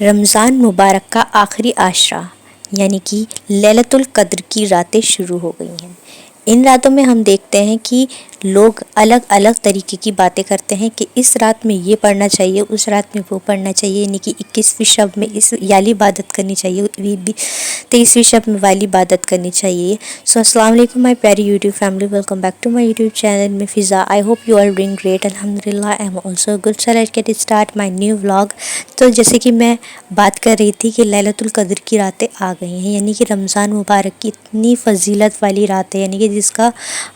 رمضان مبارک کا آخری عشرہ یعنی کہ لیلۃ القدر کی راتیں شروع ہو گئی ہیں۔ ان راتوں میں ہم دیکھتے ہیں کہ لوگ الگ الگ طریقے کی باتیں کرتے ہیں کہ اس رات میں یہ پڑھنا چاہیے، اس رات میں وہ پڑھنا چاہیے، یعنی کہ 21ویں شب میں اس والی عبادت کرنی چاہیے، 23ویں شب میں والی عبادت کرنی چاہیے۔ سو السلام علیکم مائی پیاری YouTube family, welcome back to my YouTube channel میں Faza. I hope you are doing great, الحمدللہ I am also good. So let's get start my new vlog. تو جیسے کہ میں بات کر رہی تھی کہ لیلۃ القدر کی راتیں آ گئی ہیں، یعنی کہ رمضان مبارک کی اتنی فضیلت والی راتیں، یعنی کہ جس کا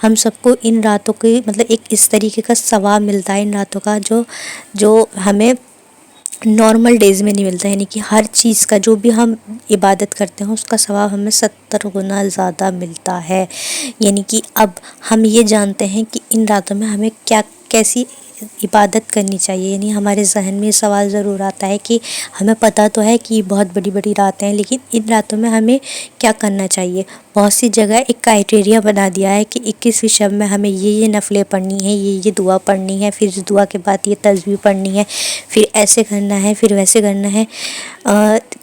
ہم سب کو ان راتوں کی مطلب ایک اس طریقے کا ثواب ملتا ہے ان راتوں کا جو ہمیں نارمل ڈیز میں نہیں ملتا، یعنی کہ ہر چیز کا جو بھی ہم عبادت کرتے ہیں اس کا ثواب ہمیں 70 گنا زیادہ ملتا ہے۔ یعنی کہ اب ہم یہ جانتے ہیں کہ ان راتوں میں ہمیں کیسی عبادت کرنی چاہیے، یعنی ہمارے ذہن میں یہ سوال ضرور آتا ہے کہ ہمیں پتہ تو ہے کہ یہ بہت بڑی بڑی راتیں ہیں، لیکن ان راتوں میں ہمیں کیا کرنا چاہیے۔ بہت سی جگہ ایک کرائٹیریا بنا دیا ہے کہ 21ویں شب میں ہمیں یہ نفلیں پڑھنی ہیں، یہ دعا پڑھنی ہے، پھر اس دعا کے بعد یہ تسبیح پڑھنی ہے، پھر ایسے کرنا ہے، پھر ویسے کرنا ہے۔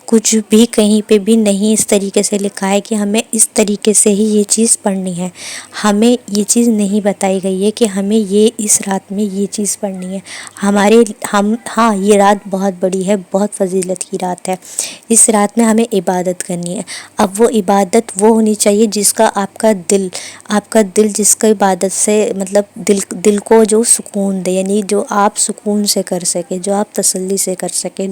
کچھ بھی کہیں پہ بھی نہیں اس طریقے سے لکھا ہے کہ ہمیں اس طریقے سے ہی یہ چیز پڑھنی ہے۔ ہمیں یہ چیز نہیں بتائی گئی ہے کہ ہمیں یہ اس رات میں یہ چیز پڑھنی ہے۔ ہاں یہ رات بہت بڑی ہے، بہت فضیلت کی رات ہے۔ اس رات میں ہمیں عبادت کرنی ہے۔ اب وہ عبادت وہ ہونی چاہیے جس کا آپ کا دل جس کا عبادت سے مطلب دل کو جو سکون دے، یعنی جو آپ سکون سے کر سکے، جو آپ تسلی سے کر سکے،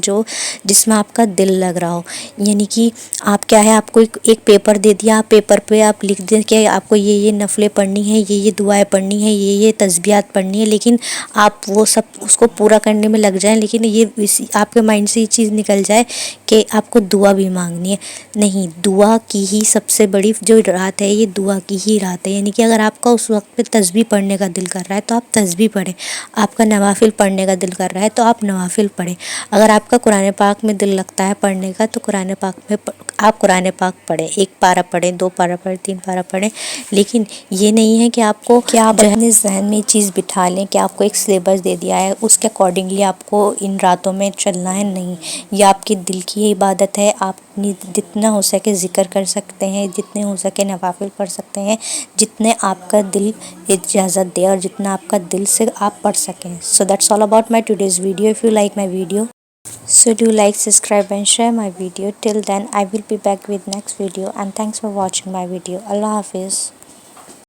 جس میں آپ کا دل لگ رہا ہو۔ یعنی کہ آپ کیا ہے، آپ کو ایک پیپر دے دیا، پیپر پہ آپ لکھ دیں کہ آپ کو یہ نفلیں پڑھنی ہیں، یہ دعائیں پڑھنی ہیں، یہ تسبیحات پڑھنی ہے، لیکن آپ وہ سب اس کو پورا کرنے میں لگ جائیں، لیکن یہ آپ کے مائنڈ سے یہ چیز نکل جائے کہ آپ کو دعا بھی مانگنی ہے۔ نہیں، دعا کی ہی سب سے بڑی جو رات ہے، یہ دعا کی ہی رات ہے۔ یعنی کہ اگر آپ کا اس وقت پہ تسبیح پڑھنے کا دل کر رہا ہے تو آپ تسبیح پڑھیں، آپ کا نوافل پڑھنے کا دل کر رہا ہے تو آپ نوافل پڑھیں۔ اگر آپ کا قرآن پاک میں دل لگتا ہے پڑھنے کا تو قرآن پاک میں آپ قرآن پاک پڑھیں، 1 پارہ پڑھیں، 2 پارہ پڑھیں، 3 پارہ پڑھیں، لیکن یہ نہیں ہے کہ آپ کو اپنے ذہن میں یہ چیز بٹھا لیں کہ آپ کو ایک سلیبس دے دیا ہے، اس کے اکارڈنگلی آپ کو ان راتوں میں چلنا ہے۔ نہیں، یہ آپ کی دل کی عبادت ہے۔ آپ جتنا ہو سکے ذکر کر سکتے ہیں، جتنے ہو سکے نوافل پڑھ سکتے ہیں، جتنے آپ کا دل اجازت دے اور جتنا آپ کا دل سے آپ پڑھ سکیں۔ So that's all about my today's video. If you like my video, so do like, subscribe and share my video. Till then I will be back with next video, and thanks for watching my video. Allah Hafiz.